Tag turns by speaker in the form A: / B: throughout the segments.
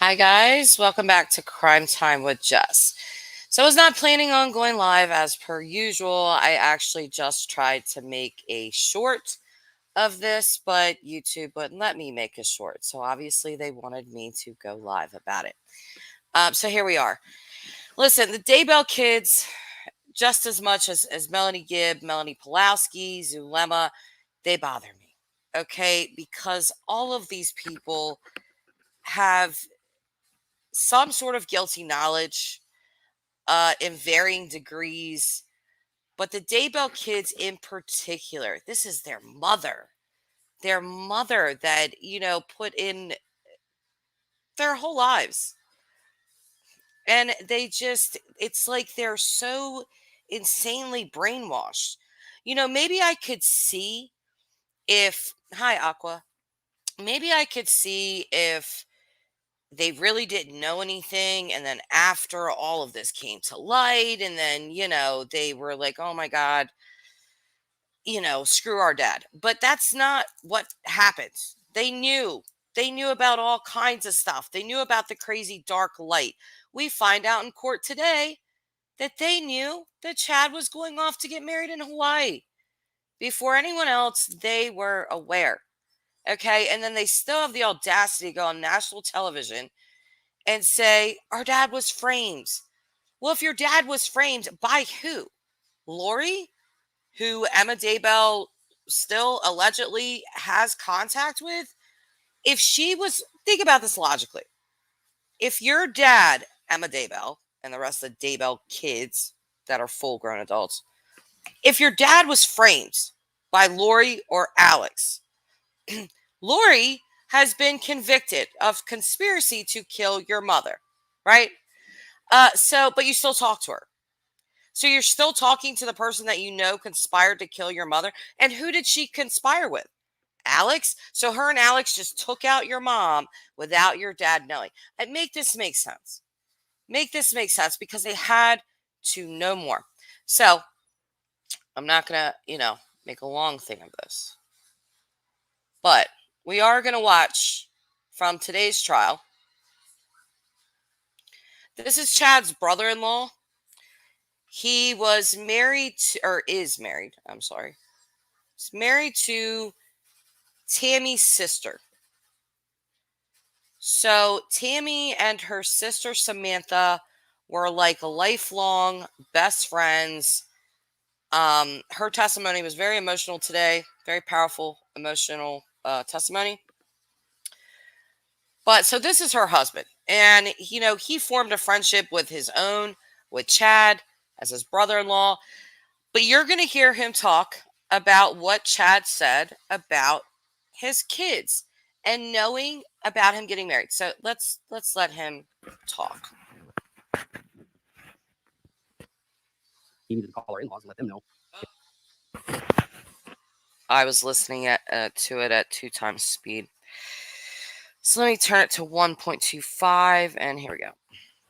A: Hi, guys. Welcome back to Crime Time with Jess. So, I was not planning on going live as per usual. I actually just tried to make a short of this, but YouTube wouldn't let me make a short. So, obviously, they wanted me to go live about it. So, here we are. Listen, the Daybell kids, just as much as Melanie Gibb, Melanie Pulowski, Zulema, they bother me. Okay. Because all of these people have some sort of guilty knowledge in varying degrees. But the Daybell kids in particular, this is their mother that, put in their whole lives. And it's like they're so insanely brainwashed. Maybe I could see hi, Aqua, maybe I could see if they really didn't know anything. And then after all of this came to light, and then, they were like, oh my God, screw our dad. But that's not what happened. They knew. They knew about all kinds of stuff. They knew about the crazy dark light. We find out in court today that they knew that Chad was going off to get married in Hawaii. Before anyone else, they were aware. Okay. And then they still have the audacity to go on national television and say, our dad was framed. Well, if your dad was framed, by who? Lori, who Emma Daybell still allegedly has contact with? If she was, think about this logically. If your dad, Emma Daybell, and the rest of the Daybell kids that are full grown adults, if your dad was framed by Lori or Alex, Lori has been convicted of conspiracy to kill your mother, right? But you still talk to her. So you're still talking to the person that you know conspired to kill your mother. And who did she conspire with? Alex. So her and Alex just took out your mom without your dad knowing. And make this make sense. Make this make sense because they had to know more. So I'm not going to, make a long thing of this. But we are going to watch from today's trial. This is Chad's brother-in-law. He was married to, or is married. I'm sorry. He's married to Tammy's sister. So Tammy and her sister Samantha were like lifelong best friends. Her testimony was very emotional today, very powerful, emotional testimony. But so this is her husband. And, he formed a friendship with Chad as his brother in law. But you're going to hear him talk about what Chad said about his kids and knowing about him getting married. So let's let him talk.
B: He needed to call our in-laws and let them know.
A: I was listening to it at 2 times speed. So let me turn it to 1.25, and here we go.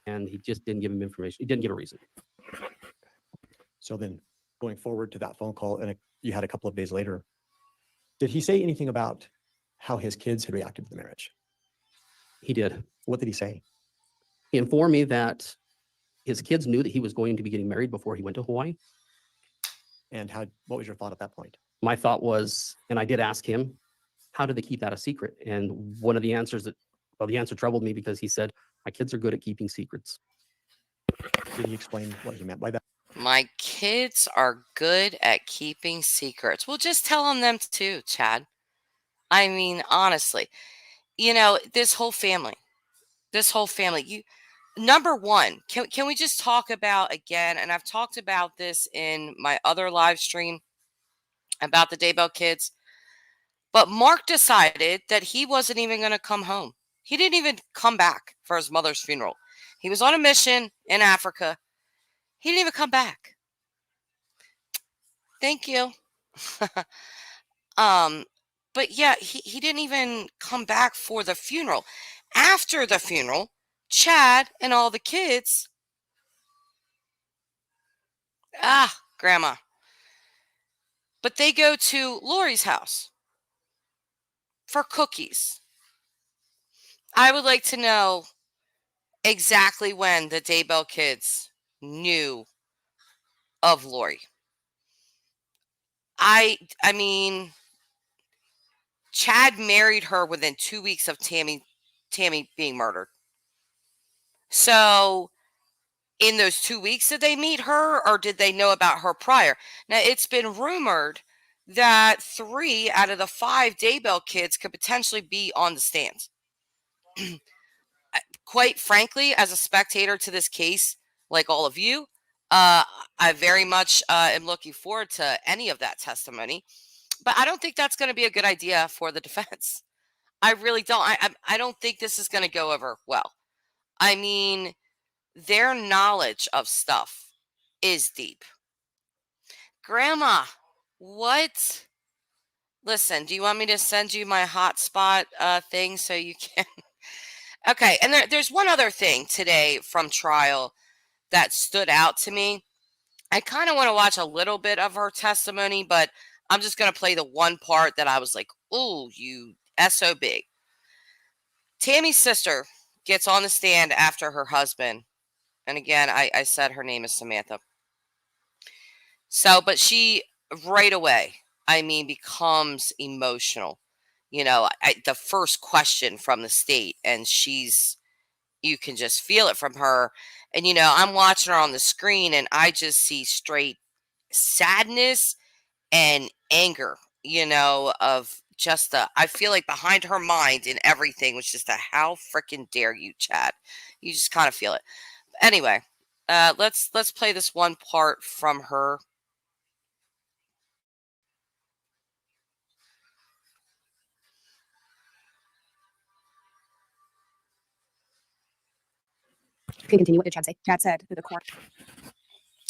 B: And he just didn't give him information. He didn't give a reason.
C: So then going forward to that phone call, and you had a couple of days later, did he say anything about how his kids had reacted to the marriage?
B: He did.
C: What did he say?
B: He informed me that his kids knew that he was going to be getting married before he went to Hawaii.
C: And what was your thought at that point?
B: My thought was, and I did ask him, how did they keep that a secret? And one of the answers the answer troubled me because he said, my kids are good at keeping secrets.
C: Did he explain what he meant by that?
A: My kids are good at keeping secrets. Well, just tell them too, Chad. I mean, honestly, this whole family, number one, can we just talk about again, and I've talked about this in my other live stream about the Daybell kids, but Mark decided that he wasn't even going to come home. He didn't even come back for his mother's funeral. He was on a mission in Africa. He didn't even come back. Thank you. But yeah, he didn't even come back for the funeral. After the funeral, Chad and all the kids, grandma. But they go to Lori's house for cookies. I would like to know exactly when the Daybell kids knew of Lori. I mean, Chad married her within 2 weeks of Tammy being murdered. So, in those 2 weeks, did they meet her or did they know about her prior? Now, it's been rumored that 3 out of the 5 Daybell kids could potentially be on the stand. Quite frankly, as a spectator to this case, like all of you, I very much am looking forward to any of that testimony. But I don't think that's going to be a good idea for the defense. I really don't. I don't think this is going to go over well. I mean, their knowledge of stuff is deep. Grandma, what? Listen, do you want me to send you my hotspot thing so you can? Okay, and there's one other thing today from trial that stood out to me. I kind of want to watch a little bit of her testimony, but I'm just going to play the one part that I was like, ooh, you SOB. Tammy's sister gets on the stand after her husband. And again, I said her name is Samantha. So, but she right away, I mean, becomes emotional. You know, the first question from the state, and you can just feel it from her. And, you know, I'm watching her on the screen and I just see straight sadness and anger, you know, of just I feel like behind her mind and everything was just how freaking dare you, Chad. You just kind of feel it. Anyway, let's play this one part from her.
D: Can you continue? What did Chad say? Chad said to the court.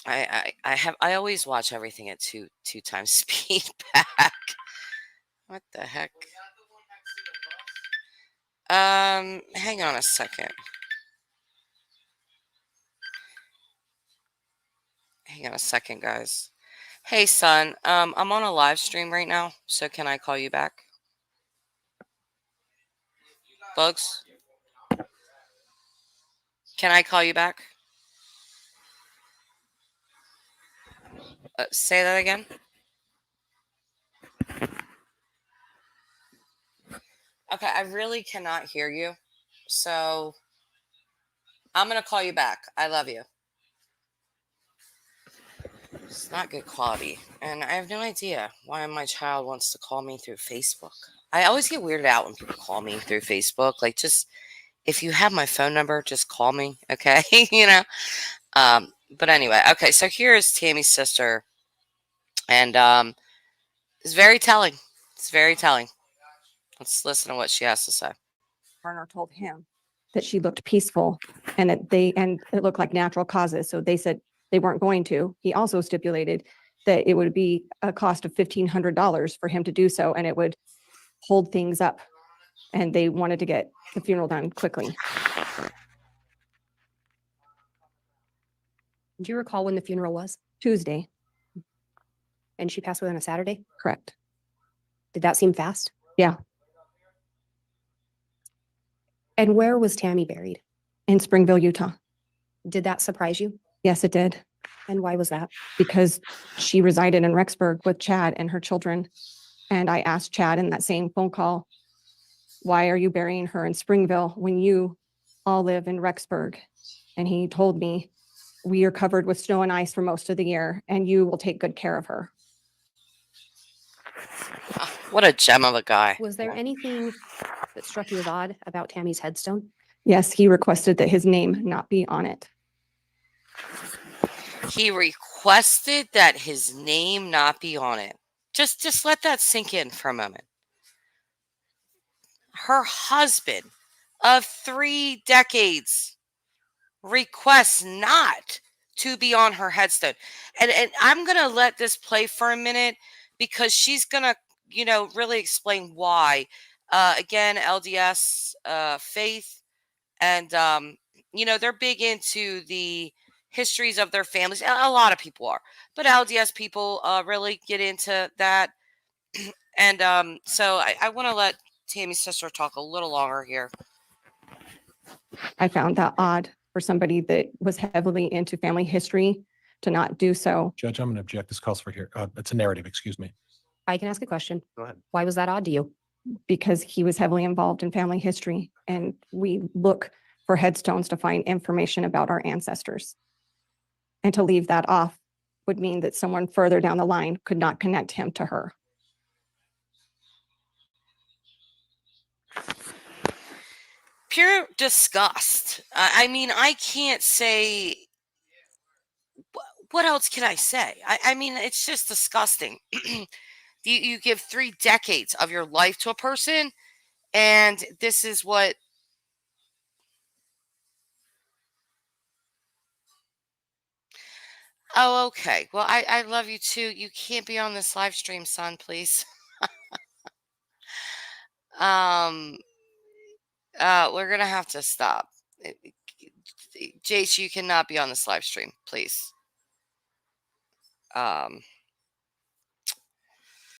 A: I always watch everything at two times speed back. What the heck? Hang on a second. Hang on a second, guys. Hey, son. I'm on a live stream right now, so can I call you back? Bugs? Can I call you back? Say that again. Okay, I really cannot hear you. So I'm going to call you back. I love you. It's not good quality. And I have no idea why my child wants to call me through Facebook. I always get weirded out when people call me through Facebook. Like, just if you have my phone number, just call me. Okay. You know? But anyway, okay. So here is Tammy's sister. And it's very telling. It's very telling. Let's listen to what she has to say.
D: Turner told him that she looked peaceful and that it looked like natural causes. So they said they weren't going to. He also stipulated that it would be a cost of $1,500 for him to do so, and it would hold things up. And they wanted to get the funeral done quickly.
E: Do you recall when the funeral was?
D: Tuesday,
E: And she passed away on a Saturday?
D: correct.
E: Did that seem fast?
D: Yeah,
E: And where was Tammy buried?
D: in Springville, Utah.
E: Did that surprise you?
D: Yes, it did,
E: And why was that?
D: because she resided in Rexburg with Chad and her children. And I asked Chad in that same phone call, why are you burying her in Springville when you all live in Rexburg? And he told me, we are covered with snow and ice for most of the year, and you will take good care of her.
A: What a gem of a guy.
E: Was there anything that struck you as odd about Tammy's headstone?
D: Yes, he requested that his name not be on it.
A: He requested that his name not be on it. Just let that sink in for a moment. Her husband of 3 decades requests not to be on her headstone. And I'm going to let this play for a minute because she's going to, you know, really explain why. Again, LDS faith, and, you know, they're big into the histories of their families. A lot of people are, but LDS people really get into that. And so I want to let Tammy's sister talk a little longer here.
D: I found that odd for somebody that was heavily into family history to not do so.
F: Judge, I'm going to object. This calls for here. It's a narrative, excuse me.
E: I can ask a question.
C: Go ahead.
E: Why was that odd to you?
D: Because he was heavily involved in family history, and we look for headstones to find information about our ancestors. And to leave that off would mean that someone further down the line could not connect him to her.
A: Pure disgust. I mean, I can't say. What else can I say? I mean, it's just disgusting. You give 3 decades of your life to a person, and this is what. Oh, okay. Well, I love you too. You can't be on this live stream, son, please. We're gonna have to stop. Jace, you cannot be on this live stream, please.